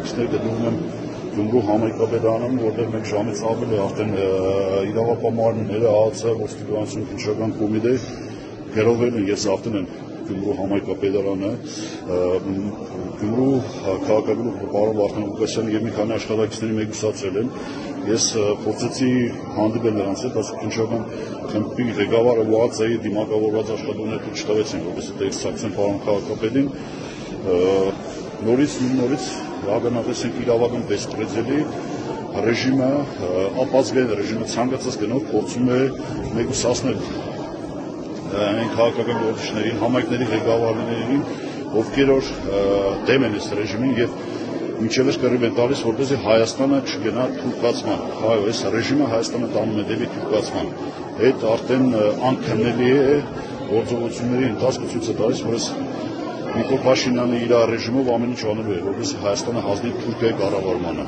բնակիչներ գտնվում են Գյումրու համայնքապետարանում, որտեղ մեկ ժամից ավել է արդեն իրավապահարները, ԱԱՑ, ոստիկանություն, քննչական կոմիտե գրովել են ես արդեն են Գյումրու համայնքապետարանը, Գյումրու քաղաքագլուխ պարոն Վարդան Ղուկասյանը եւ մի քանի աշխատակիցների մեկուսացրել են։ Ես փորձեցի հանդիպել նրանց հետ, բայց քննչական խմբի ղեկավարը ՈԱԾ-ի դիմակավորված աշխատողները չտվեցին, որպեսզի տեքստակցեն պարոն քաղաքապետին։ Նորից ականատես ենք իրավական բեսպրեդելի ռեժիմը, ապազգային ռեժիմը ցանկացած գնով փորձում է մեկուսացնել այն քաղաքական գործիչներին, համայնքների ղեկավարներին, ովքեր որ դեմ են այս ռեժիմին եւ մինչեւ կռիվ են տալիս, որպեսզի Հայաստանը չգնա թուրքացման։ Այս ռեժիմը Հայաստանը տանում է դեպի թուրքացման։ Այդ արդեն անքննելի է գործողությունների ընթացքը ցույց է տալիս, որ Նիկոլ Փաշինյանը իր ռեժիմով ամեն ինչ անում է, որպեսզի Հայաստանը հանձնի Թուրքիայի կառավարմանը։